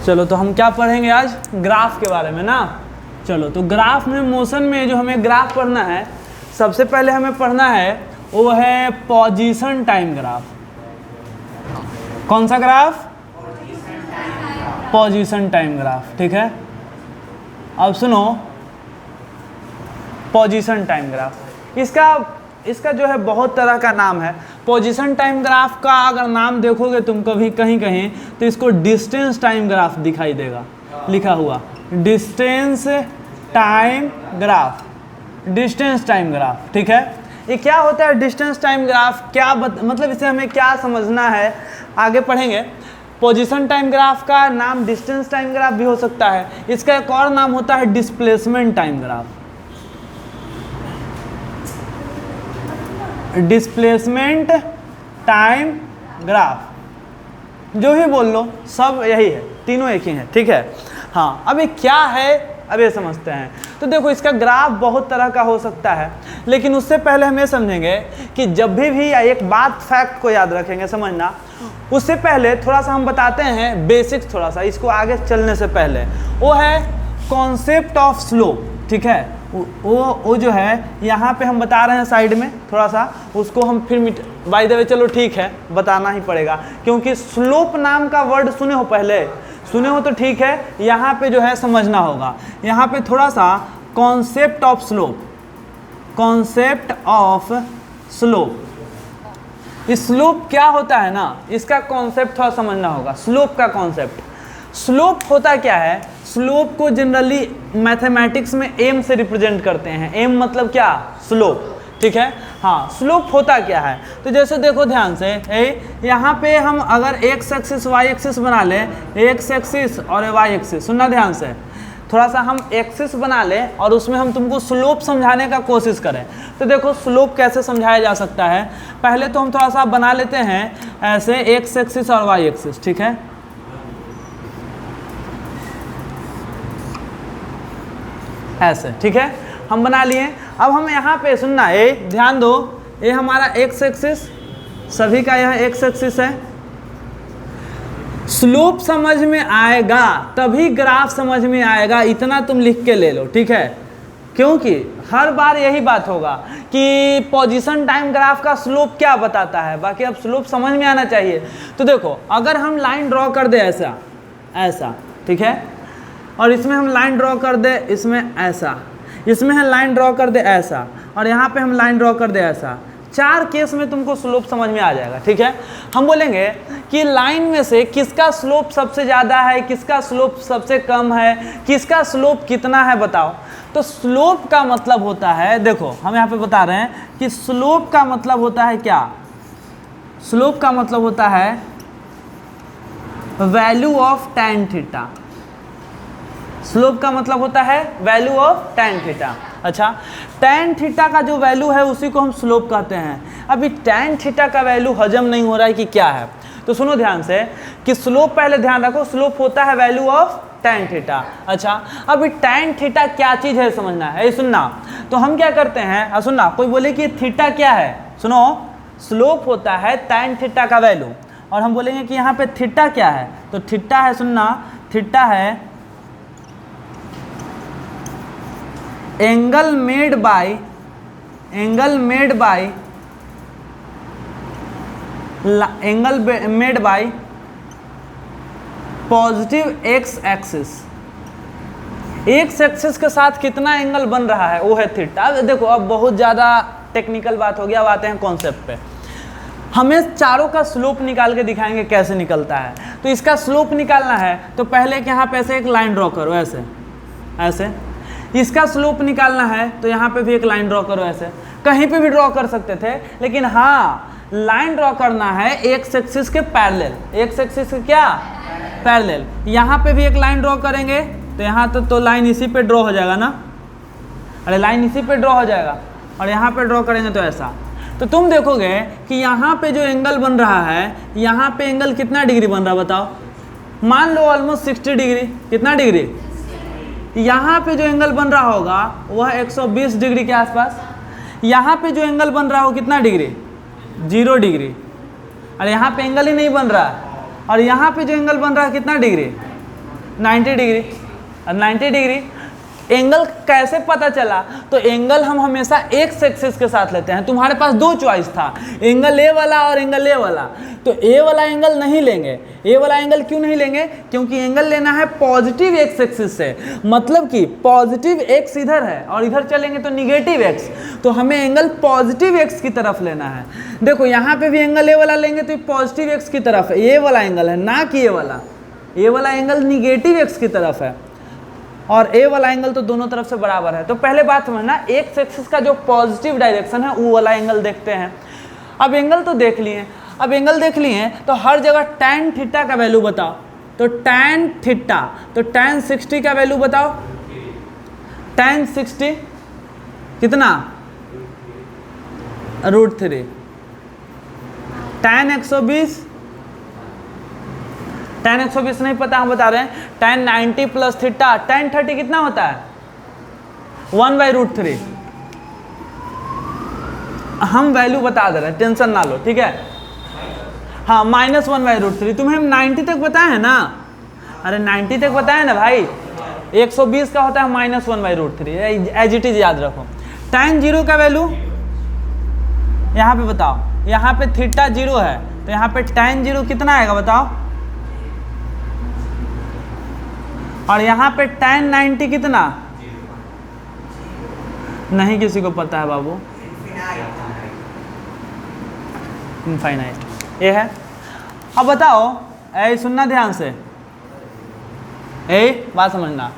चलो तो हम क्या पढ़ेंगे आज, ग्राफ के बारे में ना। चलो तो ग्राफ में, मोशन में जो हमें ग्राफ पढ़ना है, सबसे पहले हमें पढ़ना है वो है पोजीशन टाइम ग्राफ। कौन सा ग्राफ? पोजीशन टाइम ग्राफ, ठीक है। अब सुनो, पोजीशन टाइम ग्राफ, इसका जो है बहुत तरह का नाम है। पोजीशन टाइम ग्राफ का अगर नाम देखोगे तुम कभी कहीं कहीं तो इसको डिस्टेंस टाइम ग्राफ दिखाई देगा लिखा हुआ, distance time graph, distance time graph, ठीक है। ये क्या होता है डिस्टेंस टाइम ग्राफ, क्या मतलब इसे हमें क्या समझना है, आगे पढ़ेंगे। पोजीशन टाइम ग्राफ का नाम डिस्टेंस टाइम ग्राफ भी हो सकता है, इसका एक और नाम होता है displacement time graph, displacement time graph, जो ही बोल लो सब यही है, तीनों एक ही है, ठीक है। हाँ, अब ये क्या है, अब ये समझते हैं। तो देखो, इसका ग्राफ बहुत तरह का हो सकता है, लेकिन उससे पहले हम ये समझेंगे कि जब भी एक बात, फैक्ट को याद रखेंगे, समझना। उससे पहले थोड़ा सा हम बताते हैं बेसिक्स, थोड़ा सा इसको आगे चलने से पहले, वो है कॉन्सेप्ट ऑफ स्लोप, ठीक है। वो जो है यहाँ पे हम बता रहे हैं साइड में, थोड़ा सा उसको हम फिर बाय द वे, चलो ठीक है, बताना ही पड़ेगा, क्योंकि स्लोप नाम का वर्ड सुने हो, पहले सुने हो तो ठीक है, यहाँ पे जो है समझना होगा। यहाँ पे थोड़ा सा concept of slope, concept of slope, slope क्या होता है ना, इसका कॉन्सेप्ट थोड़ा समझना होगा। स्लोप का कॉन्सेप्ट, स्लोप होता क्या है, स्लोप को जनरली मैथमेटिक्स में एम से रिप्रेजेंट करते हैं। एम मतलब क्या? स्लोप, ठीक है। हाँ, स्लोप होता क्या है, तो जैसे देखो ध्यान से, यहाँ पे हम अगर एक्स एक्सिस वाई एक्सिस बना लें, एक्स एक्सिस और वाई एक्सिस, सुनना ध्यान से, थोड़ा सा हम एक्सिस बना लें और उसमें हम तुमको स्लोप समझाने का कोशिश करें। तो देखो स्लोप कैसे समझाया जा सकता है, पहले तो हम थोड़ा सा बना लेते हैं ऐसे, एक्स एक्सिस और वाई एक्सिस, ठीक है। ऐसे, ठीक है, हम बना लिए। अब हम यहाँ पे सुनना, ये ध्यान दो, ये हमारा एक्स एक्सिस, सभी का यह एक्स एक्सिस है। स्लोप समझ में आएगा तभी ग्राफ समझ में आएगा, इतना तुम लिख के ले लो, ठीक है। क्योंकि हर बार यही बात होगा कि पोजीशन टाइम ग्राफ का स्लोप क्या बताता है, बाकी अब स्लोप समझ में आना चाहिए। तो देखो, अगर हम लाइन ड्रॉ कर दे ऐसा ऐसा, ठीक है, और इसमें हम लाइन ड्रॉ कर दे, इसमें ऐसा, इसमें हम लाइन ड्रॉ कर दे ऐसा, और यहाँ पे हम लाइन ड्रॉ कर दे ऐसा, चार केस में तुमको स्लोप समझ में आ जाएगा, ठीक है। हम बोलेंगे कि लाइन में से किसका स्लोप सबसे ज़्यादा है, किसका स्लोप सबसे कम है, किसका स्लोप कितना है, बताओ। तो स्लोप का मतलब होता है, देखो हम यहाँ पे बता रहे हैं कि स्लोप का मतलब होता है क्या, स्लोप का मतलब होता है value of tan theta. Slope का मतलब होता है वैल्यू ऑफ टैन थीटा। अच्छा, टैन थीटा का जो वैल्यू है उसी को हम स्लोप कहते हैं। अभी टैन थीटा का वैल्यू हजम नहीं हो रहा है कि क्या है, तो सुनो ध्यान से कि स्लोप, पहले ध्यान रखो, स्लोप होता है वैल्यू ऑफ टैन थीटा। अच्छा, अभी टैन थीटा क्या चीज़ है समझना है, सुनना। तो हम क्या करते हैं, सुनना, कोई बोले कि थीटा क्या है, सुनो, स्लोप होता है टैन थीटा का वैल्यू, और हम बोलेंगे कि यहाँ पे थीटा क्या है, तो थीटा है, सुनना, थीटा है angle made by positive x axis, x axis के साथ कितना एंगल बन रहा है वो है थीटा। देखो अब बहुत ज़्यादा टेक्निकल बात हो गया, अब आते हैं कॉन्सेप्ट पे। हमें चारों का स्लोप निकाल के दिखाएंगे कैसे निकलता है। तो इसका स्लोप निकालना है तो पहले कि यहाँ पे ऐसे एक लाइन ड्रॉ करो, ऐसे ऐसे। इसका स्लोप निकालना है तो यहाँ पे भी एक लाइन ड्रॉ करो, ऐसे कहीं पे भी ड्रॉ कर सकते थे, लेकिन हाँ लाइन ड्रॉ करना है एक्स एक्सिस के पैरेलल, एक्स एक्सिस के क्या पैरेलल। यहाँ पे भी एक लाइन ड्रॉ करेंगे तो यहाँ तो लाइन इसी पे ड्रॉ हो जाएगा ना, अरे लाइन इसी पे ड्रॉ हो जाएगा, और यहाँ पे ड्रॉ करेंगे तो ऐसा। तो तुम देखोगे कि यहाँ पे जो एंगल बन रहा है, यहाँ पे एंगल कितना डिग्री बन रहा है बताओ, मान लो ऑलमोस्ट 60 डिग्री, कितना डिग्री, यहाँ पे जो एंगल बन रहा होगा वह 120 डिग्री के आसपास। यहाँ पे जो एंगल बन रहा हो कितना डिग्री, 0 डिग्री, और यहाँ पे एंगल ही नहीं बन रहा है। और यहाँ पे जो एंगल बन रहा है कितना डिग्री, 90 डिग्री। 90 डिग्री एंगल कैसे पता चला? तो एंगल हम हमेशा एक्स एक्सिस के साथ लेते हैं। तुम्हारे पास दो चॉइस था, एंगल ए वाला और एंगल ए वाला। तो ए वाला एंगल नहीं लेंगे। ए वाला एंगल क्यों नहीं लेंगे? क्योंकि एंगल लेना है पॉजिटिव एक्स एक्सिस से, मतलब कि पॉजिटिव एक्स इधर है और इधर चलेंगे तो निगेटिव एक्स, तो हमें एंगल पॉजिटिव एक्स की तरफ लेना है। देखो यहाँ पे भी एंगल ए वाला लेंगे तो पॉजिटिव एक्स की तरफ है, ए वाला एंगल है, ना कि ए वाला। ए वाला एंगल निगेटिव एक्स की तरफ है और ए वाला एंगल तो दोनों तरफ से बराबर है। तो पहले बात समझना, एक्स एक्सिस का जो पॉजिटिव डायरेक्शन है वो वाला एंगल देखते हैं। अब एंगल तो देख लिए, अब एंगल देख लिए तो हर जगह tan थीटा का वैल्यू बताओ। तो tan थीटा, तो tan 60 का वैल्यू बताओ। tan 60 कितना? √3। tan 120, tan 120 नहीं पता, हम बता रहे हैं tan 90 प्लस थीटा। tan 30 कितना होता है? 1/√3। हम वैल्यू बता दे रहे हैं, टेंशन ना लो, ठीक है। हाँ, -1/√3। तुम्हें 90 तक बताया है ना? अरे 90 तक बताया ना भाई। 120 का होता है -1/√3, एज इट इज याद रखो। tan 0 का वैल्यू यहाँ पे बताओ। यहाँ पे थीटा 0 है तो यहाँ पे tan 0 कितना आएगा बताओ। और यहाँ पे tan 90 कितना? नहीं किसी को पता है बाबू, इनफाइनाइट ये है। अब बताओ, ऐ सुनना ध्यान से, बात समझना।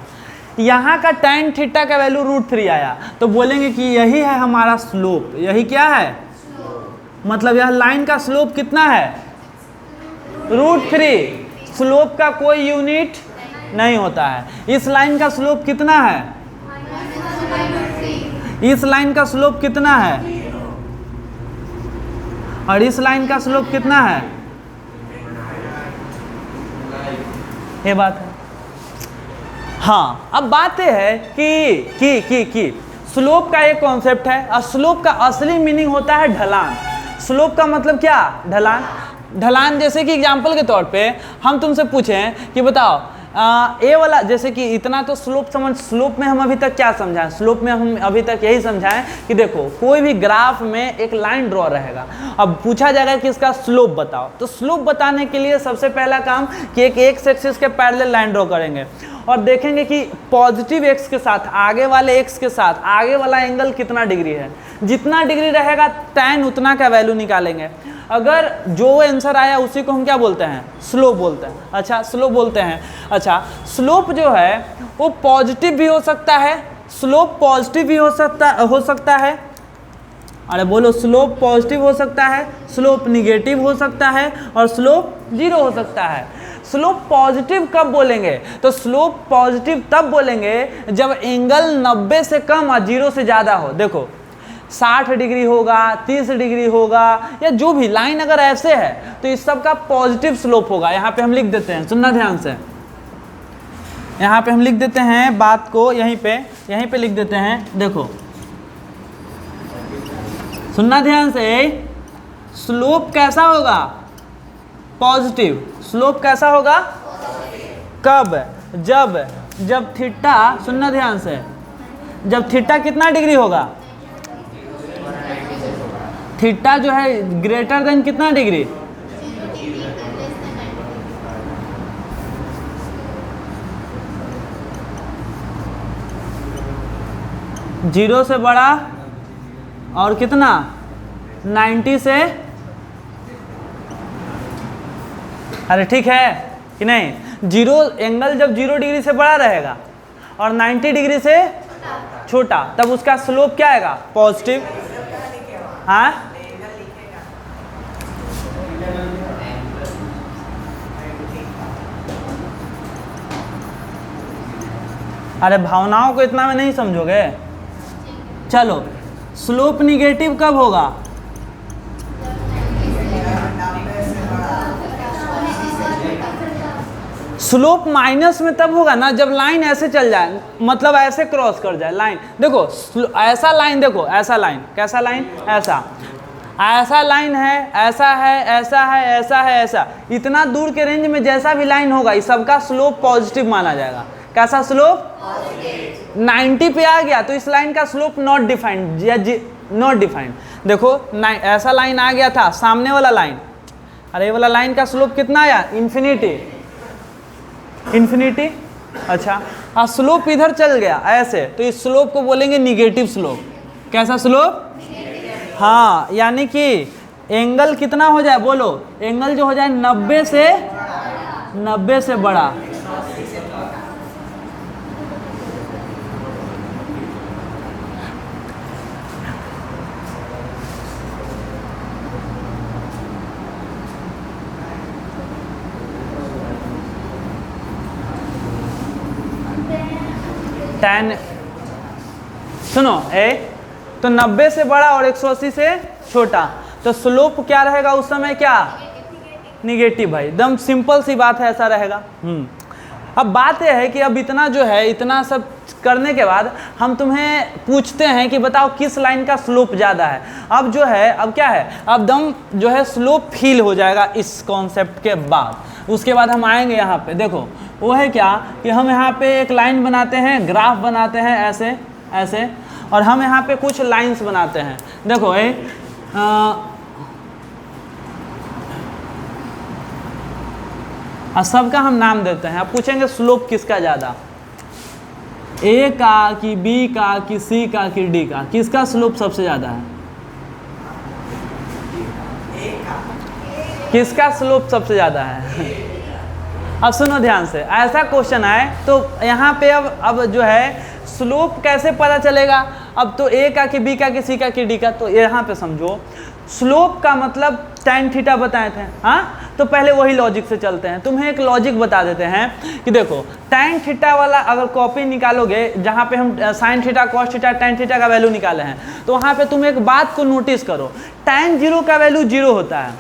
यहाँ का tan थीटा का वैल्यू √3 आया तो बोलेंगे कि यही है हमारा स्लोप। यही क्या है? मतलब यह लाइन का स्लोप कितना है? √3। स्लोप का कोई यूनिट नहीं होता है। इस लाइन का स्लोप कितना है? इस लाइन का स्लोप कितना है? और इस लाइन का स्लोप कितना है? ये बात है। हाँ, अब बात यह है कि स्लोप का एक कॉन्सेप्ट है और स्लोप का असली मीनिंग होता है ढलान। स्लोप का मतलब क्या? ढलान। ढलान जैसे कि एग्जांपल के तौर पे हम तुमसे पूछें कि बताओ ए वाला, जैसे कि इतना तो स्लोप समझ। स्लोप में हम अभी तक क्या समझाएं? स्लोप में हम अभी तक यही समझाएं कि देखो कोई भी ग्राफ में एक लाइन ड्रॉ रहेगा। अब पूछा जाएगा कि इसका स्लोप बताओ, तो स्लोप बताने के लिए सबसे पहला काम कि एक एक्स एक्सिस के पैरेलल लाइन ड्रॉ करेंगे और देखेंगे कि पॉजिटिव एक्स के साथ, आगे वाले एक्स के साथ आगे वाला एंगल कितना डिग्री है। जितना डिग्री रहेगा tan उतना का वैल्यू निकालेंगे। अगर जो आंसर आया उसी को हम क्या बोलते हैं? स्लोप बोलते हैं। अच्छा, स्लोप बोलते हैं। अच्छा, स्लोप जो है वो पॉजिटिव भी हो सकता है, स्लोप पॉजिटिव भी हो सकता है। अरे बोलो, स्लोप पॉजिटिव हो सकता है, स्लोप निगेटिव हो सकता है और स्लोप 0 हो सकता है। स्लोप पॉजिटिव कब बोलेंगे? तो स्लोप पॉजिटिव तब बोलेंगे जब एंगल 90 से कम और 0 से ज़्यादा हो। देखो 60 डिग्री होगा, 30 डिग्री होगा, या जो भी लाइन अगर ऐसे है तो इस सब का पॉजिटिव स्लोप होगा। यहाँ पे हम लिख देते हैं, सुनना ध्यान से। यहाँ पे हम लिख देते हैं बात को, यहीं पे लिख देते हैं। देखो सुनना ध्यान से, स्लोप कैसा होगा? पॉजिटिव। स्लोप कैसा होगा? कब? जब थीटा, सुनना ध्यान से, जब थीटा कितना डिग्री होगा? थीटा जो है ग्रेटर देन कितना डिग्री? 0 से बड़ा और कितना? 90 से। अरे ठीक है कि नहीं? 0 एंगल जब 0 डिग्री से बड़ा रहेगा और 90 डिग्री से छोटा, तब उसका स्लोप क्या आएगा? पॉजिटिव। हाँ, अरे भावनाओं को इतना में नहीं समझोगे। चलो, स्लोप निगेटिव कब होगा? स्लोप माइनस में तब होगा ना जब लाइन ऐसे चल जाए, मतलब ऐसे क्रॉस कर जाए लाइन। देखो ऐसा लाइन, देखो ऐसा लाइन, कैसा लाइन? ऐसा। ऐसा लाइन है, ऐसा है, ऐसा है, ऐसा है, ऐसा, इतना दूर के रेंज में जैसा भी लाइन होगा इस सबका स्लोप पॉजिटिव माना जाएगा। कैसा स्लोप? 90 पे आ गया तो इस लाइन का स्लोप नॉट डिफाइंड या नॉट डिफाइंड। देखो ऐसा लाइन आ गया था, सामने वाला लाइन, अरे ये वाला लाइन का स्लोप कितना आया? Infinity, infinity. अच्छा, हाँ स्लोप इधर चल गया ऐसे, तो इस स्लोप को बोलेंगे निगेटिव स्लोप। कैसा स्लोप? हाँ, यानी कि एंगल कितना हो जाए, बोलो, एंगल जो हो जाए 90 से बड़ा। tan, सुनो तो 90 से बड़ा और 180 से छोटा, तो स्लोप क्या रहेगा उस समय? क्या? निगेटिव भाई, एकदम सिंपल सी बात है, ऐसा रहेगा। अब बात यह है कि अब इतना जो है, इतना सब करने के बाद हम तुम्हें पूछते हैं कि बताओ किस लाइन का स्लोप ज़्यादा है। अब जो है, अब क्या है, अब दम जो है स्लोप फील हो जाएगा इस कॉन्सेप्ट के बाद। उसके बाद हम आएंगे यहाँ पे, देखो वो है क्या कि हम यहाँ पे एक लाइन बनाते हैं, ग्राफ बनाते हैं ऐसे ऐसे, और हम यहाँ पे कुछ लाइंस बनाते हैं। देखो सबका हम नाम देते हैं। अब पूछेंगे स्लोप किसका ज़्यादा, ए का कि बी का कि सी का कि डी का, किसका स्लोप सबसे ज़्यादा है? किसका स्लोप सबसे ज़्यादा है? अब सुनो ध्यान से, ऐसा क्वेश्चन आए तो यहाँ पे अब जो है स्लोप कैसे पता चलेगा? अब तो ए का कि बी का कि सी का कि डी का, तो यहाँ पे समझो स्लोप का मतलब tan थीटा बताए थे। हाँ, तो पहले वही लॉजिक से चलते हैं। तुम्हें एक लॉजिक बता देते हैं कि देखो tan थीटा वाला अगर कॉपी निकालोगे, जहाँ पे हम sin theta, cos theta, tan theta का वैल्यू निकाले हैं, तो वहाँ पे तुम एक बात को नोटिस करो, tan 0 का वैल्यू 0 होता है,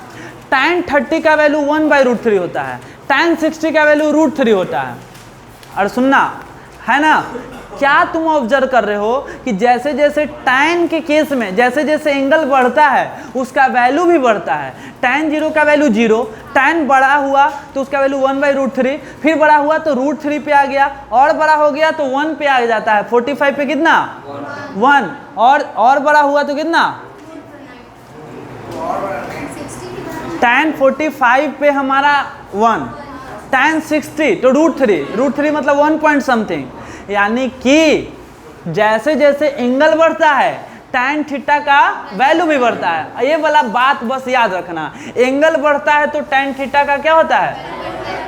tan 30 का वैल्यू 1/√3 होता है, tan 60 का वैल्यू √3 होता है। और सुनना है ना, क्या तुम ऑब्जर्व कर रहे हो कि जैसे जैसे tan के केस में जैसे जैसे एंगल बढ़ता है उसका वैल्यू भी बढ़ता है। tan 0 का वैल्यू 0, tan बड़ा हुआ तो उसका वैल्यू 1/√3, फिर बड़ा हुआ तो √3 पे आ गया, और बड़ा हो गया तो 1 पे आ जाता है। 45 पे कितना? 1, और बड़ा हुआ तो कितना? tan 45 पे हमारा 1, tan 60 तो √3 मतलब 1 पॉइंट समथिंग। यानी कि जैसे जैसे एंगल बढ़ता है tan थीटा का वैल्यू भी बढ़ता है। ये वाला बात बस याद रखना, एंगल बढ़ता है तो tan थीटा का क्या होता है?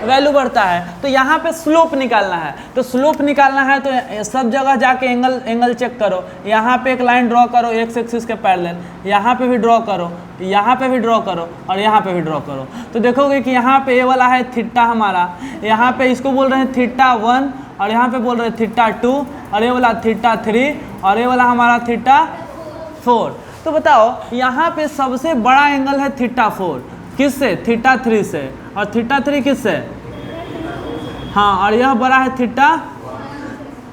वैल्यू बढ़ता है। तो यहाँ पे स्लोप निकालना है, तो स्लोप निकालना है तो सब जगह जाके एंगल चेक करो। यहाँ पे एक लाइन ड्रॉ करो एक्स एक्सिस के पैरेलल, यहाँ पे भी ड्रॉ करो, यहाँ पे भी ड्रॉ करो, और यहाँ पे भी ड्रॉ करो, तो देखोगे कि यहाँ पे ये वाला है थीटा हमारा, यहाँ पे इसको बोल रहे हैं थीटा 1, और यहाँ पे बोल रहे हैं थीटा 2, और ये वाला थीटा 3, और ये वाला हमारा थीटा 4। तो बताओ यहाँ पे सबसे बड़ा एंगल है थीटा 4, किससे? थीटा 3 से, और थीटा 3 किससे? हाँ, और यह बड़ा है थीटा,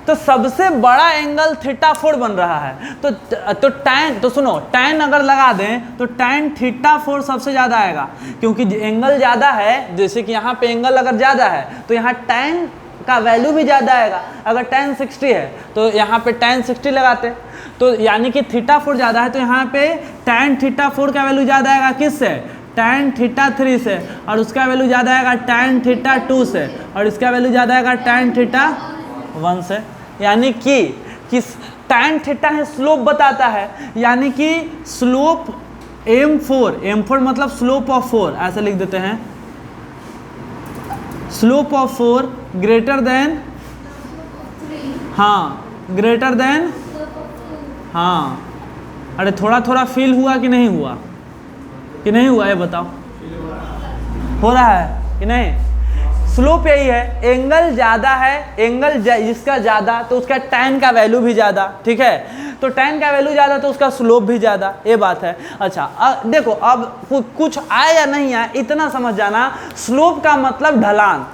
तो सबसे बड़ा एंगल थीटा 4 बन रहा है। तो tan, तो सुनो, tan अगर लगा दें तो tan थीटा 4 सबसे ज़्यादा आएगा, क्योंकि एंगल ज़्यादा है। जैसे कि यहाँ पे एंगल अगर ज़्यादा है तो यहाँ tan का वैल्यू भी ज़्यादा आएगा। अगर tan 60 है तो यहाँ पे tan 60 लगाते, तो यानी कि थीटा 4 ज़्यादा है, तो यहाँ पे tan थीटा 4 का वैल्यू ज़्यादा आएगा किससे? tan थीटा 3 से, और उसका वैल्यू ज़्यादा आएगा tan थीटा 2 से, और इसका वैल्यू ज़्यादा आएगा tan थीटा 1 से। यानी कि tan थीटा है स्लोप बताता है, यानी कि स्लोप m4 मतलब स्लोप ऑफ 4, ऐसे लिख देते हैं, स्लोप ऑफ 4 ग्रेटर देन, हाँ ग्रेटर देन, हाँ। अरे थोड़ा थोड़ा फील हुआ कि नहीं हुआ? कि नहीं हुआ, ये बताओ, हो रहा है कि नहीं? स्लोप यही है, एंगल ज़्यादा है, एंगल जिसका ज़्यादा तो उसका tan का वैल्यू भी ज़्यादा, ठीक है? तो tan का वैल्यू ज़्यादा तो उसका स्लोप भी ज़्यादा, ये बात है। अच्छा देखो, अब कुछ आए या नहीं आए इतना समझ जाना, स्लोप का मतलब ढलान।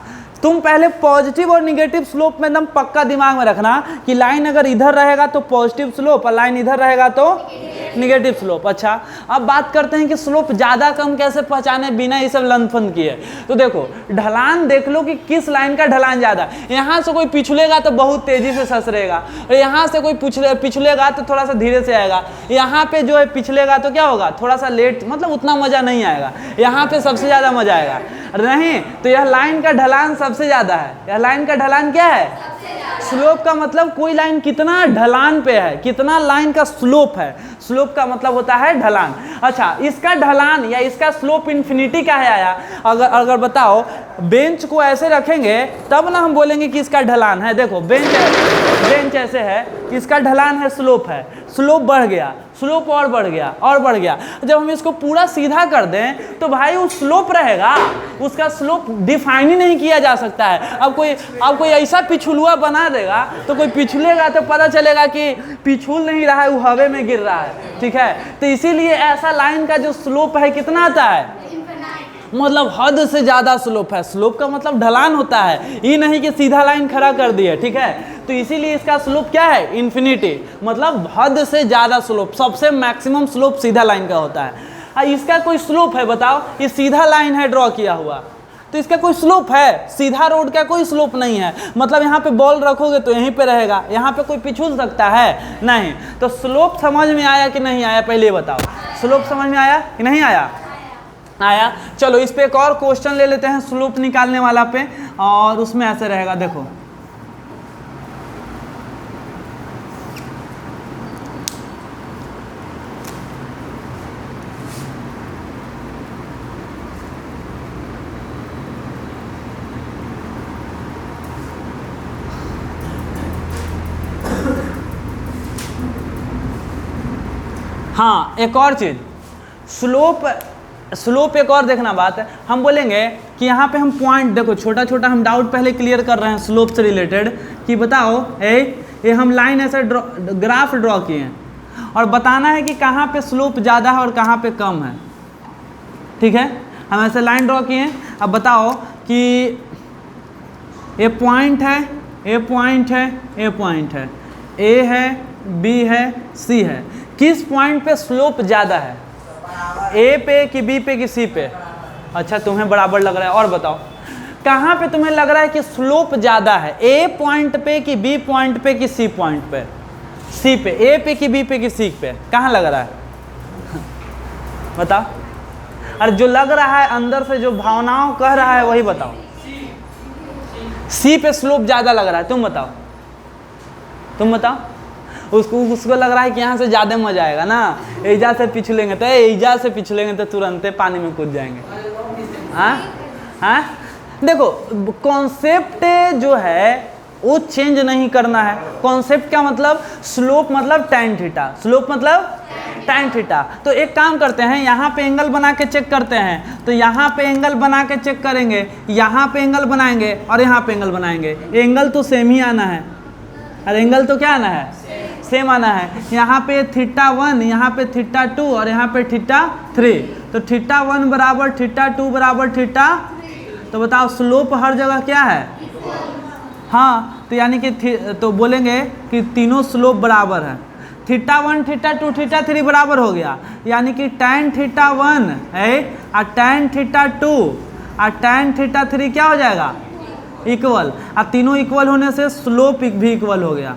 तुम पहले पॉजिटिव और निगेटिव स्लोप में एकदम पक्का दिमाग में रखना कि लाइन अगर इधर रहेगा तो पॉजिटिव स्लोप, और लाइन इधर रहेगा तो निगेटिव स्लोप। अच्छा, अब बात करते हैं कि स्लोप ज़्यादा कम कैसे पहचाने बिना ये सब लंथफन किए। तो देखो ढलान देख लो कि किस लाइन का ढलान ज़्यादा। यहाँ से कोई पिछलेगा तो बहुत तेज़ी से ससरेगा, और यहाँ से कोई पिछलेगा तो थोड़ा सा धीरे से आएगा। यहाँ पे जो है पिछलेगा तो क्या होगा, थोड़ा सा लेट, मतलब उतना मज़ा नहीं आएगा। यहाँ पे सबसे ज़्यादा मज़ा आएगा नहीं, तो यह लाइन का ढलान सबसे ज़्यादा है। यह लाइन का ढलान क्या है, स्लोप का मतलब कोई लाइन कितना ढलान पे है, कितना लाइन का स्लोप है। स्लोप का मतलब होता है ढलान। अच्छा, इसका ढलान या इसका स्लोप इन्फिनिटी का है आया। अगर बताओ बेंच को ऐसे रखेंगे तब ना हम बोलेंगे कि इसका ढलान है। देखो बेंच ऐसे है, इसका ढलान है, स्लोप है, स्लोप बढ़ गया, स्लोप और बढ़ गया और बढ़ गया। जब हम इसको पूरा सीधा कर दें तो भाई वो स्लोप रहेगा, उसका स्लोप डिफाइन ही नहीं किया जा सकता है। अब कोई ऐसा पिछुलुआ बना देगा तो कोई पिछलेगा तो पता चलेगा कि पिछुल नहीं रहा है, वो हवा में गिर रहा है। ठीक है, तो इसीलिए ऐसा लाइन का जो स्लोप है कितना आता है, मतलब हद से ज़्यादा स्लोप है। स्लोप का मतलब ढलान होता है, ये नहीं कि सीधा लाइन खड़ा कर दिए। ठीक है, तो इसीलिए इसका स्लोप क्या है, इन्फिनिटी, मतलब हद से ज़्यादा स्लोप। सबसे मैक्सिमम स्लोप सीधा लाइन का होता है। इसका कोई स्लोप है बताओ, ये सीधा लाइन है ड्रॉ किया हुआ, तो इसका कोई स्लोप है, सीधा रोड का कोई स्लोप नहीं है। मतलब यहाँ पे बॉल रखोगे तो यहीं पे रहेगा, यहाँ पे कोई पिछुल सकता है नहीं। तो स्लोप समझ में आया कि नहीं आया, पहले बताओ, स्लोप समझ में आया कि नहीं आया? आया। चलो इस पे एक और क्वेश्चन ले लेते हैं स्लोप निकालने वाला पे, और उसमें ऐसे रहेगा, देखो हाँ, एक और चीज, स्लोप एक और देखना बात है। हम बोलेंगे कि यहाँ पे हम पॉइंट, देखो छोटा छोटा हम डाउट पहले क्लियर कर रहे हैं स्लोप से रिलेटेड, कि बताओ ये हम लाइन ऐसे ग्राफ ड्रॉ किए हैं और बताना है कि कहाँ पे स्लोप ज़्यादा है और कहाँ पे कम है। ठीक है, हम ऐसे लाइन ड्रॉ किए हैं। अब बताओ कि ये पॉइंट है, ये पॉइंट है, ये पॉइंट है, ए है, बी है, सी है, किस पॉइंट पे स्लोप ज़्यादा है, ए पे कि बी पे कि सी पे? अच्छा, तुम्हें बराबर लग रहा है। और बताओ कहाँ पे तुम्हें लग रहा है कि स्लोप ज़्यादा है, ए पॉइंट पे कि बी पॉइंट पे कि सी पॉइंट पे? सी पे। ए पे कि बी पे कि सी पे, कहाँ लग रहा है बताओ? अरे जो लग रहा है अंदर से, जो भावनाओं कह रहा है वही बताओ। सी पे स्लोप ज़्यादा लग रहा है, तुम बताओ, तुम बताओ। उसको लग रहा है कि यहाँ से ज़्यादा मजा आएगा ना, एजा से पिछलेंगे तो एजा से पिछलेंगे तो तुरंत पानी में कूद जाएंगे। हाँ हाँ, देखो कॉन्सेप्ट जो है वो चेंज नहीं करना है। कॉन्सेप्ट क्या मतलब, स्लोप मतलब tan थीटा, स्लोप मतलब tan थीटा। तो एक काम करते हैं, यहाँ पे एंगल बना के चेक करते हैं। तो यहाँ पे एंगल बना के चेक करेंगे, यहाँ पे एंगल बनाएंगे और यहाँ पे एंगल बनाएंगे, एंगल तो सेम ही आना है। अरे एंगल तो क्या आना है, सेम आना है। यहाँ पे θ1, यहाँ पे θ2 और यहाँ पे θ3। तो θ1 बराबर θ2 बराबर θ, तो बताओ स्लोप हर जगह क्या है? हाँ, तो यानी कि तो बोलेंगे कि तीनों स्लोप बराबर है। θ1 θ2 θ3 बराबर हो गया, यानी कि tan θ1 है और tan θ2 और tan θ3 क्या हो जाएगा, इक्वल। और तीनों इक्वल होने से स्लोप भी इक्वल हो गया।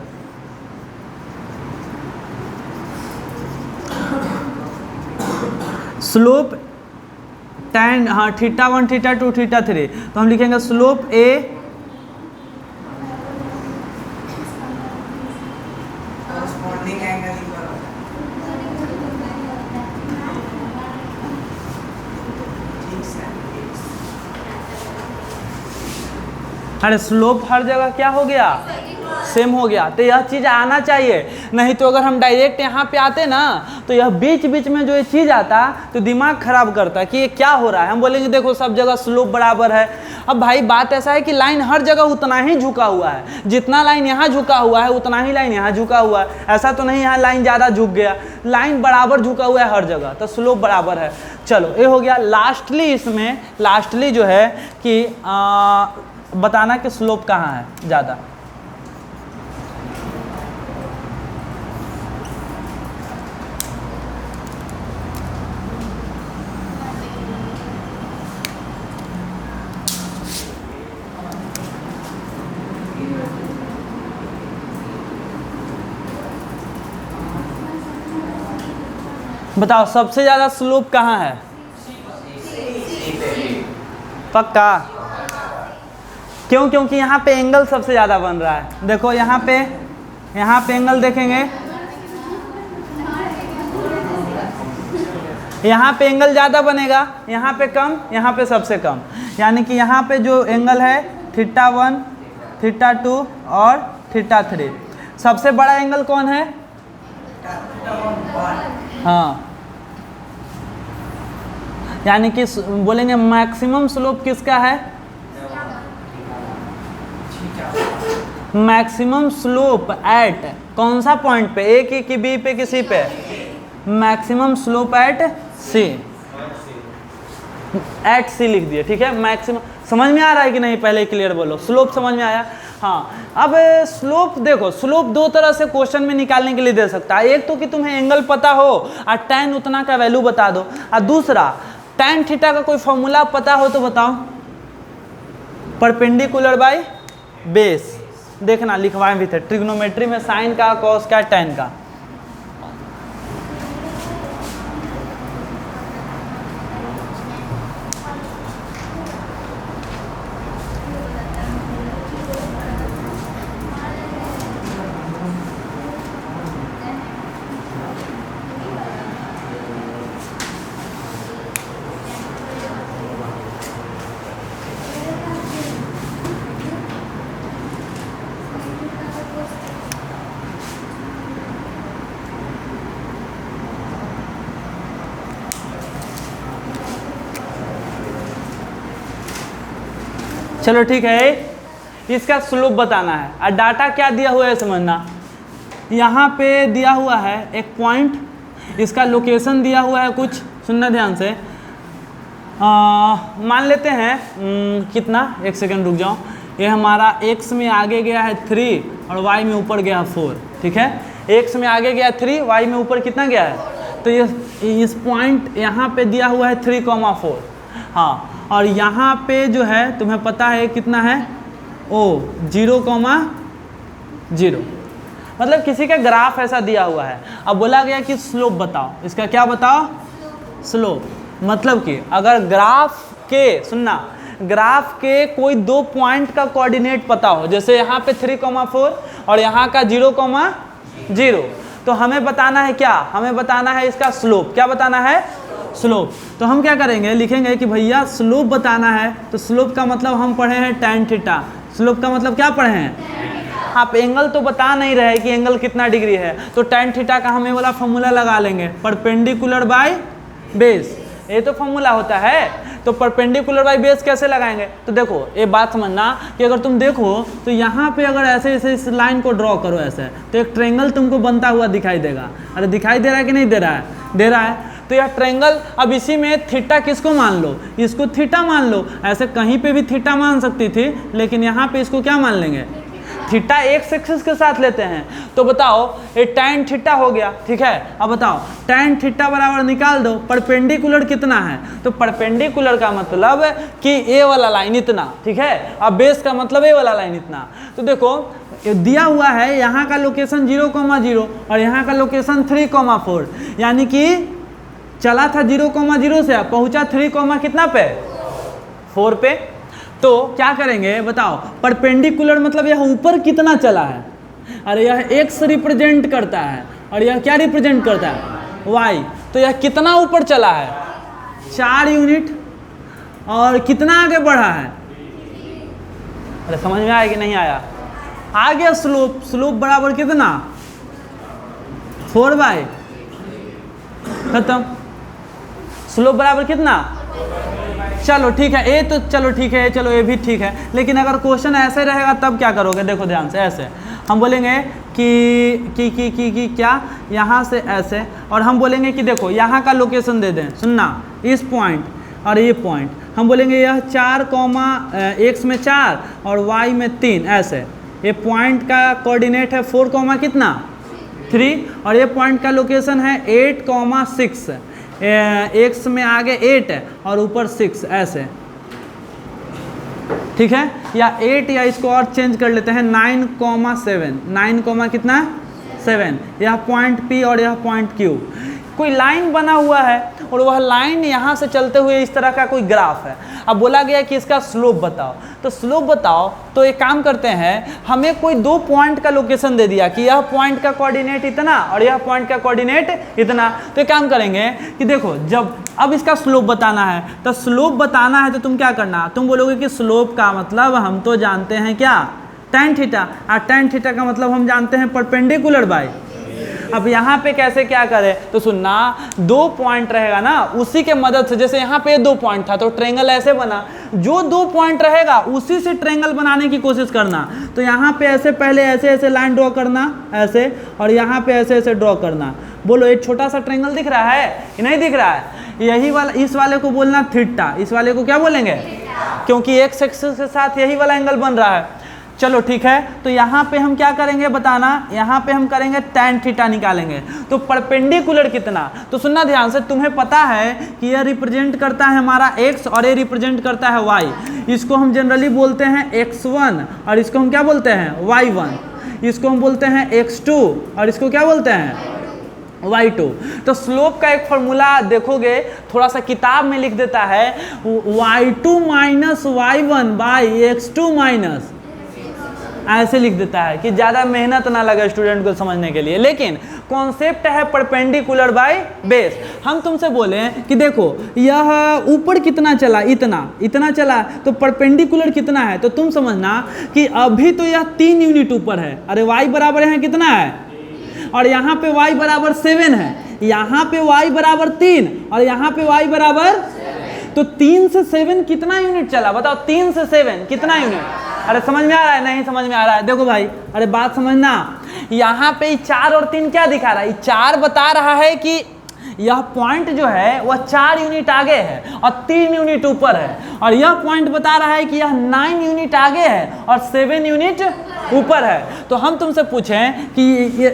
स्लोप tan, हाँ θ1 θ2 θ3, तो हम लिखेंगे स्लोप ए अरे स्लोप हर जगह क्या हो गया, सेम हो गया। तो यह चीज़ आना चाहिए, नहीं तो अगर हम डायरेक्ट यहाँ पे आते ना तो यह बीच बीच में जो ये चीज़ आता तो दिमाग खराब करता कि ये क्या हो रहा है। हम बोलेंगे देखो सब जगह स्लोप बराबर है। अब भाई बात ऐसा है कि लाइन हर जगह उतना ही झुका हुआ है, जितना लाइन यहाँ झुका हुआ है उतना ही लाइन यहाँ झुका हुआ है। ऐसा तो नहीं यहाँ लाइन ज़्यादा झुक गया, लाइन बराबर झुका हुआ है हर जगह, तो स्लोप बराबर है। चलो ये हो गया। लास्टली इसमें लास्टली जो है कि बताना कि स्लोप कहाँ है ज़्यादा। बताओ सबसे ज़्यादा स्लोप कहाँ है? पक्का? क्यों? क्योंकि यहाँ पे एंगल सबसे ज़्यादा बन रहा है। देखो यहाँ पे एंगल देखेंगे, यहाँ पे एंगल ज़्यादा बनेगा, यहाँ पे कम, यहाँ पे सबसे कम। यानी कि यहाँ पे जो एंगल है θ1, θ2 और θ3। सबसे बड़ा एंगल कौन है? हाँ, यानी कि बोलेंगे मैक्सिमम स्लोप किसका है? मैक्सिमम स्लोप एट कौन सा पॉइंट पे? ए की बी पे कि सी पे? Maximum slope at C, at C लिख दिए, ठीक है। मैक्सिमम समझ में आ रहा है कि नहीं? पहले क्लियर बोलो, स्लोप समझ में आया? हाँ, अब स्लोप देखो, स्लोप दो तरह से क्वेश्चन में निकालने के लिए दे सकता है। एक तो कि तुम्हें एंगल पता हो और tan उतना का वैल्यू बता दो, और दूसरा tan थीटा का कोई फॉर्मूला पता हो तो बताओ। परपेंडिकुलर बाय बेस, देखना लिखवाए भी थे ट्रिग्नोमेट्री में, साइन का, कॉस का, tan का। चलो ठीक है, इसका स्लोप बताना है और डाटा क्या दिया हुआ है समझना। यहाँ पे दिया हुआ है एक पॉइंट, इसका लोकेशन दिया हुआ है कुछ, सुनना ध्यान से। मान लेते हैं कितना, एक सेकंड रुक जाओ। ये हमारा x में आगे गया है 3 और y में ऊपर गया है 4, ठीक है। x में आगे गया 3, y में ऊपर कितना गया है? तो ये इस पॉइंट यहाँ पे दिया हुआ है 3,4। हाँ, और यहाँ पे जो है तुम्हें पता है कितना है? ओ 0,0। मतलब किसी का ग्राफ ऐसा दिया हुआ है। अब बोला गया कि स्लोप बताओ, इसका क्या बताओ? स्लोप। मतलब कि अगर ग्राफ के, सुनना, ग्राफ के कोई दो पॉइंट का कोऑर्डिनेट पता हो, जैसे यहाँ पे 3,4 और यहाँ का 0,0, तो हमें बताना है क्या? हमें बताना है इसका स्लोप। क्या बताना है? स्लोप। तो हम क्या करेंगे, लिखेंगे कि भैया स्लोप बताना है, तो स्लोप का मतलब हम पढ़े हैं tan थीटा। स्लोप का मतलब क्या पढ़े हैं? आप एंगल तो बता नहीं रहे कि एंगल कितना डिग्री है, तो tan थीटा का हमें वाला फॉर्मूला लगा लेंगे, परपेंडिकुलर बाय बेस। ये तो फॉर्मूला होता है। तो परपेंडिकुलर बाय बेस कैसे लगाएंगे? तो देखो ये बात समझना कि अगर तुम देखो तो यहाँ पे अगर ऐसे ऐसे इस लाइन को ड्रॉ करो ऐसे, तो एक ट्रायंगल तुमको बनता हुआ दिखाई देगा। अरे दिखाई दे रहा है कि नहीं दे रहा है? दे रहा है। तो यह ट्रायंगल, अब इसी में थीटा किसको मान लो? इसको थीटा मान लो। ऐसे कहीं पे भी थीटा मान सकती थी, लेकिन यहाँ पे इसको क्या मान लेंगे? थीटा एक्स एक्सिस के साथ लेते हैं। तो बताओ ये tan थीटा हो गया, ठीक है। अब बताओ tan थीटा बराबर निकाल दो, परपेंडिकुलर कितना है? तो परपेंडिकुलर का मतलब कि ए वाला लाइन इतना, ठीक है। अब बेस का मतलब ए वाला लाइन इतना। तो देखो दिया हुआ है यहाँ का लोकेशन 0,0 और यहाँ का लोकेशन 3,4, यानी कि चला था 0,0 से, पहुँचा 3, कितना पे? 4 पे। तो क्या करेंगे बताओ? परपेंडिकुलर मतलब यह ऊपर कितना चला है? अरे यह x रिप्रेजेंट करता है और यह क्या रिप्रेजेंट करता है? y। तो यह कितना ऊपर चला है? 4 यूनिट। और कितना आगे बढ़ा है? अरे समझ में आया कि नहीं आया? आ गया स्लोप। स्लोप बराबर कितना? 4/, खत्म। स्लोप बराबर कितना? चलो ठीक है, ए तो चलो ठीक है, चलो ये भी ठीक है। लेकिन अगर क्वेश्चन ऐसे रहेगा तब क्या करोगे? देखो ध्यान से, ऐसे हम बोलेंगे कि क्या यहाँ से ऐसे, और हम बोलेंगे कि देखो यहाँ का लोकेशन दे दें, सुनना, इस पॉइंट और ये पॉइंट हम बोलेंगे यह 4, x में 4 और y में 3, ऐसे। ये पॉइंट का कोऑर्डिनेट है 4, कितना? 3, और ये पॉइंट का लोकेशन है 8,6। x में आगे 8 है और ऊपर 6, ऐसे, ठीक है। या 8, या इसको और चेंज कर लेते हैं 9,7, 9, कितना? 7। यह पॉइंट P और यह पॉइंट Q। कोई लाइन बना हुआ है और वह लाइन यहाँ से चलते हुए इस तरह का कोई ग्राफ है। अब बोला गया कि इसका स्लोप बताओ, तो स्लोप बताओ, तो एक काम करते हैं, हमें कोई 2 पॉइंट का लोकेशन दे दिया कि यह पॉइंट का कोऑर्डिनेट इतना और यह पॉइंट का कोऑर्डिनेट इतना। तो एक काम करेंगे कि देखो, जब अब इसका स्लोप बताना है, तो स्लोप बताना है तो तुम क्या करना, तुम बोलोगे कि स्लोप का मतलब हम तो जानते हैं क्या, tan थीटा, और tan थीटा का मतलब हम जानते हैं परपेंडिकुलर बाय। अब यहाँ पे कैसे क्या करें, तो सुनना, 2 पॉइंट रहेगा ना, उसी के मदद से, जैसे यहाँ पे 2 पॉइंट था तो ट्रायंगल ऐसे बना, जो 2 पॉइंट रहेगा उसी से ट्रायंगल बनाने की कोशिश करना। तो यहाँ पे ऐसे पहले ऐसे ऐसे लाइन ड्रॉ करना ऐसे, और यहाँ पे ऐसे ऐसे ड्रॉ करना। बोलो एक छोटा सा ट्रायंगल दिख रहा है कि नहीं दिख रहा है? यही वाला, इस वाले को बोलना थीटा, इस वाले को क्या बोलेंगे, क्योंकि एक्स एक्सिस के साथ यही वाला एंगल बन रहा है। चलो ठीक है, तो यहाँ पे हम क्या करेंगे बताना, यहाँ पे हम करेंगे tan थीटा निकालेंगे। तो परपेंडिकुलर कितना, तो सुनना ध्यान से, तुम्हें पता है कि यह रिप्रेजेंट करता है हमारा x और ये रिप्रेजेंट करता है y। इसको हम जनरली बोलते हैं x1 और इसको हम क्या बोलते हैं y1, इसको हम बोलते हैं x2 और इसको क्या बोलते हैं y2। तो स्लोप का एक फॉर्मूला देखोगे, थोड़ा सा किताब में लिख देता है y2 minus y1 by x2 minus, ऐसे लिख देता है कि ज़्यादा मेहनत ना लगे स्टूडेंट को समझने के लिए। लेकिन कॉन्सेप्ट है परपेंडिकुलर बाय बेस। हम तुमसे बोले कि देखो यह ऊपर कितना चला, इतना चला, तो परपेंडिकुलर कितना है, तो तुम समझना कि अभी तो यह 3 यूनिट ऊपर है। अरे y बराबर यहाँ कितना है, और यहाँ पे y बराबर 7 है, यहाँ पे y बराबर 3 और यहाँ पे y बराबर, तो 3 से 7 कितना यूनिट चला बताओ, 3 से 7 कितना यूनिट। अरे समझ में आ रहा है, नहीं समझ में आ रहा है, देखो भाई, अरे बात समझना, यहाँ पे 4 और 3 क्या दिखा रहा है, 4 बता रहा है कि यह पॉइंट जो है वह 4 यूनिट आगे है और 3 यूनिट ऊपर है, और यह पॉइंट बता रहा है कि यह 9 यूनिट आगे है और 7 यूनिट ऊपर है। तो हम तुमसे पूछें कि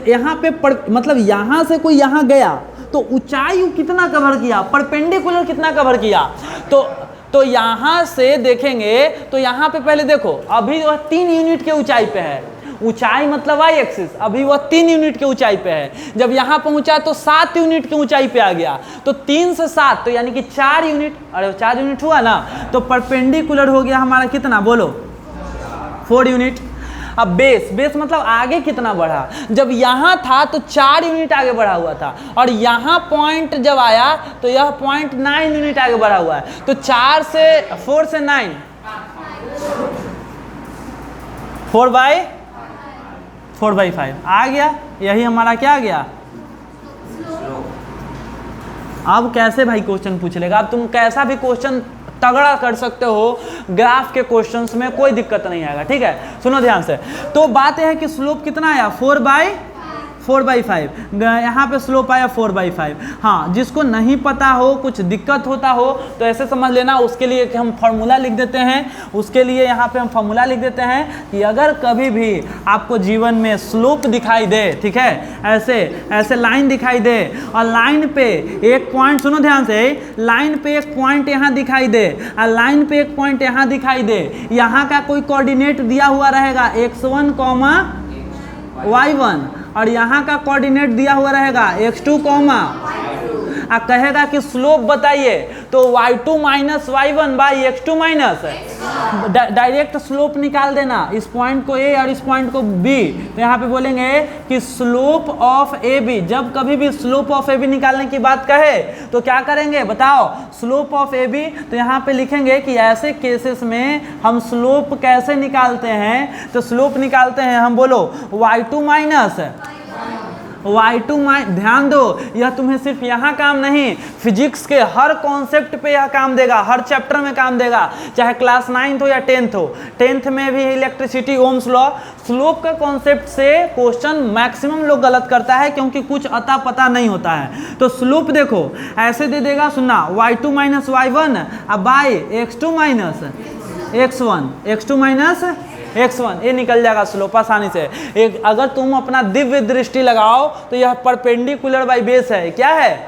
यहाँ पे मतलब यहाँ से कोई यहाँ गया तो ऊंचाई कितना कवर किया, परपेंडिकुलर कितना कवर किया। तो यहाँ से देखेंगे तो यहाँ पे पहले देखो, अभी वह 3 यूनिट के ऊंचाई पे है, ऊंचाई मतलब y एक्सिस, अभी वह 3 यूनिट के ऊंचाई पे है। जब यहाँ पहुँचा तो 7 यूनिट की ऊंचाई पे आ गया, तो 3 से 7 तो यानी कि 4 यूनिट, अरे 4 यूनिट हुआ ना, तो परपेंडिकुलर हो गया हमारा कितना, बोलो 4 यूनिट। अब बेस मतलब आगे कितना बढ़ा, जब यहाँ था तो 4 यूनिट आगे बढ़ा हुआ था, और यहाँ पॉइंट जब आया तो यह पॉइंट 9 यूनिट आगे बढ़ा हुआ है। तो 4 से 4 से 9, 4/5 आ गया, यही हमारा क्या आ गया। अब कैसे भाई क्वेश्चन पूछ लेगा, अब तुम कैसा भी क्वेश्चन तगड़ा कर सकते हो, ग्राफ के क्वेश्चंस में कोई दिक्कत नहीं आएगा, ठीक है। सुनो ध्यान से, तो बात यह है कि स्लोप कितना आया 4/5, यहाँ पे स्लोप आया 4/5। हाँ, जिसको नहीं पता हो, कुछ दिक्कत होता हो तो ऐसे समझ लेना, उसके लिए कि हम फार्मूला लिख देते हैं, उसके लिए यहाँ पे हम फार्मूला लिख देते हैं कि अगर कभी भी आपको जीवन में स्लोप दिखाई दे, ठीक है, ऐसे लाइन दिखाई दे और लाइन पे एक पॉइंट, सुनो ध्यान से, लाइन पे एक पॉइंट यहाँ दिखाई दे और लाइन पे एक पॉइंट यहाँ दिखाई दे, यहाँ का कोई कोऑर्डिनेट दिया हुआ रहेगा x1, y1 और यहाँ का कोऑर्डिनेट दिया हुआ रहेगा x2, कहेगा कि स्लोप बताइए, तो y2 minus y1 by x2 minus, direct slope निकाल देना, इस पॉइंट को a और इस पॉइंट को b। तो यहाँ पे बोलेंगे कि स्लोप ऑफ ए बी, जब कभी भी स्लोप ऑफ ए बी निकालने की बात कहे तो क्या करेंगे बताओ, स्लोप ऑफ ए बी। तो यहाँ पे लिखेंगे कि ऐसे केसेस में हम स्लोप कैसे निकालते हैं, तो स्लोप निकालते हैं हम, बोलो y2 माइनस y2 ध्यान दो, यह तुम्हें सिर्फ यहाँ काम नहीं, फिजिक्स के हर कॉन्सेप्ट पे यह काम देगा, हर चैप्टर में काम देगा, चाहे क्लास 9th हो या 10th हो। 10th में भी इलेक्ट्रिसिटी, ओम्स लॉ, स्लोप का कॉन्सेप्ट से क्वेश्चन मैक्सिमम लोग गलत करता है क्योंकि कुछ अता पता नहीं होता है। तो स्लोप देखो ऐसे दे देगा, सुनना, y2 माइनस y1 अब by x2 minus x1 minus x1, ये निकल जाएगा स्लोप आसानी से। एक अगर तुम अपना दिव्य दृष्टि लगाओ तो यह परपेंडिकुलर बाय बेस है, क्या है,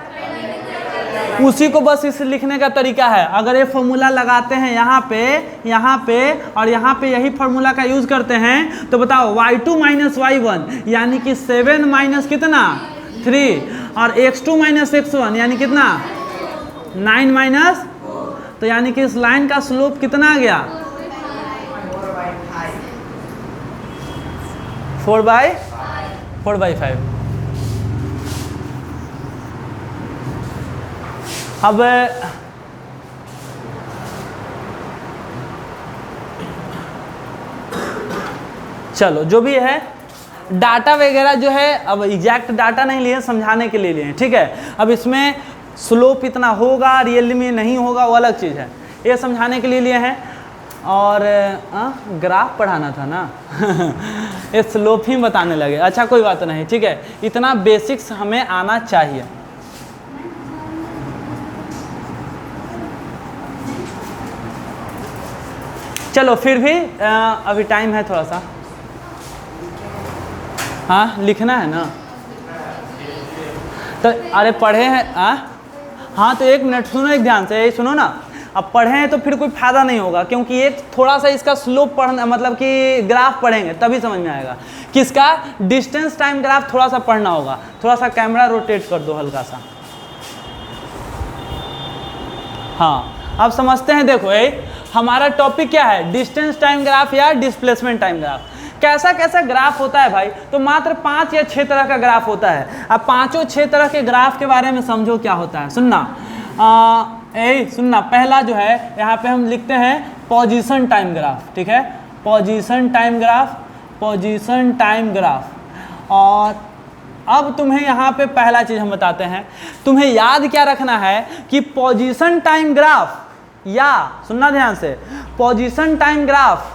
उसी को बस इस लिखने का तरीका है। अगर ये फॉर्मूला लगाते हैं यहाँ पे और यहाँ पे यही फॉर्मूला का यूज करते हैं तो बताओ y2 माइनस y1 यानी कि 7 माइनस कितना 3 और x2 माइनस x1 यानी कितना 9 माइनस, तो यानी कि इस लाइन का स्लोप कितना आ गया 4/5। अब चलो जो भी है डाटा वगैरह जो है, अब एग्जैक्ट डाटा नहीं लिए, समझाने के लिए लिए, ठीक है। अब इसमें स्लोप इतना होगा, रियल में नहीं होगा, वो अलग चीज़ है, ये समझाने के लिए लिए हैं। और ग्राफ पढ़ाना था ना ये स्लोप ही बताने लगे, अच्छा कोई बात नहीं, ठीक है, इतना बेसिक्स हमें आना चाहिए। चलो फिर भी अभी टाइम है थोड़ा सा, हाँ लिखना है ना, तो अरे पढ़े हैं हाँ तो 1 मिनट सुनो, एक ध्यान से सुनो ना। अब पढ़े हैं तो फिर कोई फायदा नहीं होगा, क्योंकि एक थोड़ा सा इसका स्लोप पढ़ना, मतलब कि ग्राफ पढ़ेंगे तभी समझ में आएगा। किसका डिस्टेंस टाइम ग्राफ थोड़ा सा पढ़ना होगा। थोड़ा सा कैमरा रोटेट कर दो हल्का सा, हाँ अब समझते हैं। देखो हमारा टॉपिक क्या है, डिस्टेंस टाइम ग्राफ या डिस्प्लेसमेंट टाइम ग्राफ। कैसा कैसा ग्राफ होता है भाई, तो मात्र 5 या 6 तरह का ग्राफ होता है। अब 5-6 तरह के ग्राफ के बारे में समझो क्या होता है, सुनना सुनना। पहला जो है यहाँ पे हम लिखते हैं पोजीशन टाइम ग्राफ, ठीक है, position time graph, position time graph. और अब तुम्हें यहाँ पे पहला चीज़ हम बताते हैं, तुम्हें याद क्या रखना है कि पोजीशन टाइम ग्राफ या सुनना ध्यान से, पोजीशन टाइम ग्राफ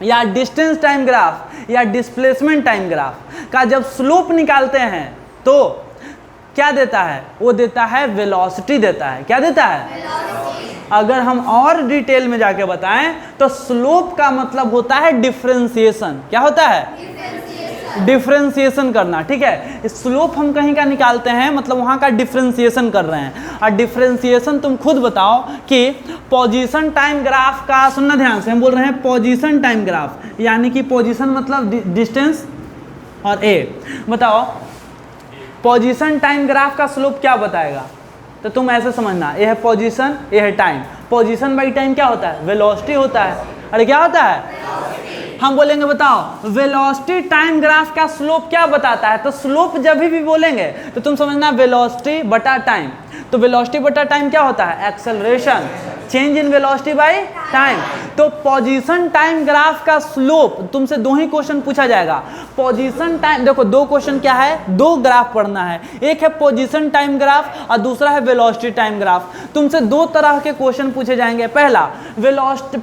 या डिस्टेंस टाइम ग्राफ या डिस्प्लेसमेंट टाइम ग्राफ का जब स्लोप निकालते हैं तो क्या देता है, वो देता है वेलोसिटी देता है। क्या देता है, वेलोसिटी। अगर हम और डिटेल में जाके बताएं तो स्लोप का मतलब होता है डिफरेंशिएशन। क्या होता है, डिफरेंशिएशन करना, ठीक है। स्लोप हम कहीं का निकालते हैं, मतलब वहाँ का डिफरेंशिएशन कर रहे हैं। और डिफरेंशिएशन तुम खुद बताओ कि पोजीशन टाइम ग्राफ का, सुनना ध्यान से, हम बोल रहे हैं पोजीशन टाइम ग्राफ, यानी कि पोजीशन मतलब डिस्टेंस और ए। बताओ पोजीशन टाइम ग्राफ का स्लोप क्या बताएगा, तो तुम ऐसे समझना, ये है पोजीशन, ये है टाइम। पोजीशन बाई टाइम क्या होता है, वेलोसिटी होता है। अरे क्या होता है, हम बोलेंगे बताओ वेलोसिटी टाइम ग्राफ का स्लोप क्या बताता है, तो स्लोप जब भी बोलेंगे तो तुम समझना वेलोसिटी बटा टाइम। तो वेलोसिटी बटा टाइम क्या होता है, acceleration, change in velocity by time. तो पोजीशन टाइम ग्राफ का स्लोप, तुमसे 2 ही क्वेश्चन पूछा जाएगा। पोजीशन टाइम, देखो 2 क्वेश्चन क्या है, 2 ग्राफ पढ़ना है, एक है पोजीशन टाइम ग्राफ और दूसरा है वेलोसिटी टाइम ग्राफ। तुमसे 2 तरह के क्वेश्चन पूछे जाएंगे। पहला वेलोसिटी,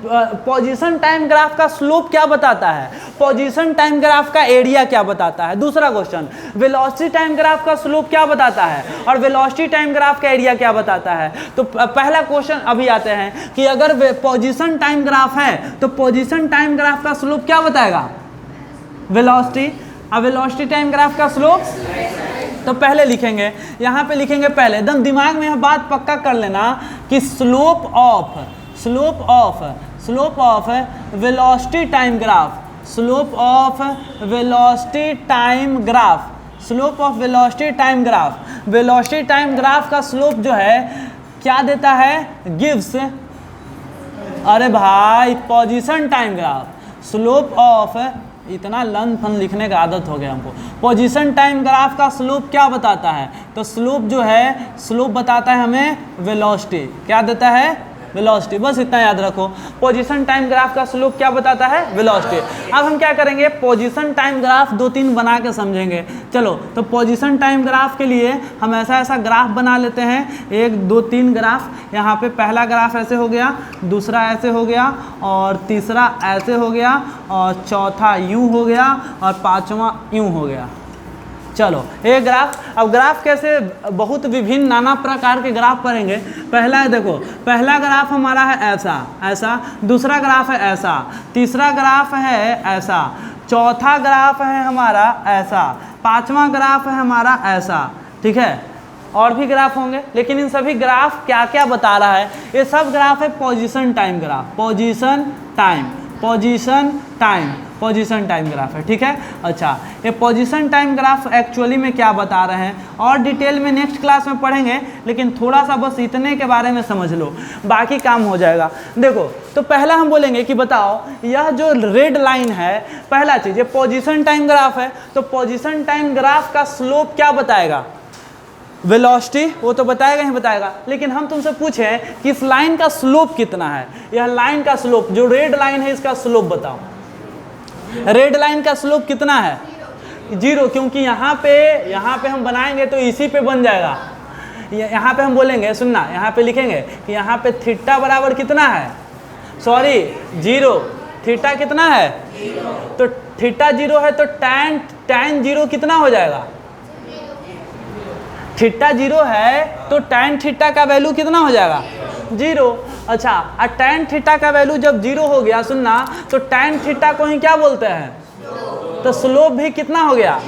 पोजीशन टाइम ग्राफ का स्लोप क्या बताता है, पोजीशन टाइम ग्राफ का एरिया क्या बताता है। दूसरा क्वेश्चन वेलोसिटी टाइम ग्राफ का स्लोप क्या बताता है और वेलोसिटी टाइम ग्राफ का एरिया क्या बताता है। तो पहला क्वेश्चन अभी आते हैं कि अगर पोजीशन टाइम ग्राफ है तो पोजीशन टाइम ग्राफ का स्लोप क्या बताएगा, वेलोसिटी। अब वेलोसिटी टाइम ग्राफ का स्लोप तो पहले लिखेंगे, यहाँ पे लिखेंगे पहले, एकदम दिमाग में यह बात पक्का कर लेना कि slope of velocity time graph, slope of velocity time graph, slope of velocity time graph, velocity time graph का स्लोप जो है क्या देता है, गिव्स, अरे भाई position time graph, slope of, इतना लन फन लिखने का आदत हो गया हमको। पोजीशन टाइम ग्राफ का स्लोप क्या बताता है, तो स्लोप जो है, स्लोप बताता है हमें वेलोसिटी। क्या देता है, वेलोसिटी। बस इतना याद रखो, पोजीशन टाइम ग्राफ का स्लोप क्या बताता है, वेलोसिटी। अब हम क्या करेंगे, पोजीशन टाइम ग्राफ 2-3 बना के समझेंगे। चलो तो पोजीशन टाइम ग्राफ के लिए हम ऐसा ग्राफ बना लेते हैं, 1 2 3 ग्राफ। यहाँ पे पहला ग्राफ ऐसे हो गया, दूसरा ऐसे हो गया, और तीसरा ऐसे हो गया, और चौथा यूँ हो गया, और 5वां यूँ हो गया। चलो ये ग्राफ, अब ग्राफ कैसे, बहुत विभिन्न नाना प्रकार के ग्राफ पढ़ेंगे। पहला है, देखो पहला ग्राफ हमारा है ऐसा, दूसरा ग्राफ है ऐसा, तीसरा ग्राफ है ऐसा, चौथा ग्राफ है हमारा ऐसा, 5वां ग्राफ है हमारा ऐसा, ठीक है। और भी ग्राफ होंगे, लेकिन इन सभी ग्राफ क्या क्या बता रहा है, ये सब ग्राफ है position time graph, position time, position time, position time graph है, ठीक है। अच्छा, ये पोजीशन टाइम ग्राफ एक्चुअली में क्या बता रहे हैं और डिटेल में नेक्स्ट क्लास में पढ़ेंगे, लेकिन थोड़ा सा बस इतने के बारे में समझ लो, बाकी काम हो जाएगा। देखो, तो पहला हम बोलेंगे कि बताओ यह जो रेड लाइन है, पहला चीज़ ये पोजीशन टाइम ग्राफ है, तो पोजीशन टाइम ग्राफ का स्लोप क्या बताएगा? वेलोसिटी, वो तो बताएगा ही बताएगा, लेकिन हम तुमसे पूछें कि इस लाइन का स्लोप कितना है, यह लाइन का स्लोप जो रेड लाइन है इसका स्लोप बताओ। रेड लाइन का स्लोप कितना है? 0, क्योंकि यहाँ पे हम बनाएंगे तो इसी पे बन जाएगा। यहाँ पे हम बोलेंगे, सुनना, यहाँ पे लिखेंगे कि यहाँ पे थीटा बराबर कितना है, सॉरी 0, थीटा कितना है 0। तो थीटा 0 है तो tan 0 कितना हो जाएगा? थीटा 0 है तो tan थीटा का वैल्यू कितना हो जाएगा? 0। अच्छा, और tan थीटा का वैल्यू जब 0 हो गया, सुनना, तो tan थीटा को ही क्या बोलते हैं? तो स्लोप भी कितना हो गया?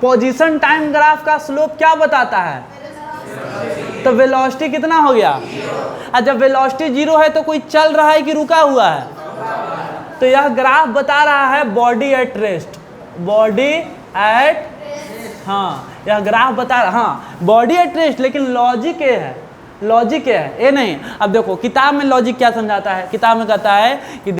पोजीशन टाइम ग्राफ का स्लोप क्या बताता है? तो वेलोसिटी कितना हो गया? और जब वेलोसिटी 0 है तो कोई चल रहा है कि रुका हुआ है? तो यह ग्राफ बता रहा है body at rest, body at, हाँ यह ग्राफ बता रहा, हाँ बॉडी एट रेस्ट, लेकिन लॉजिक ये है, लॉजिक ये है, ये नहीं। अब देखो किताब में लॉजिक क्या समझाता है, किताब में कहता है कि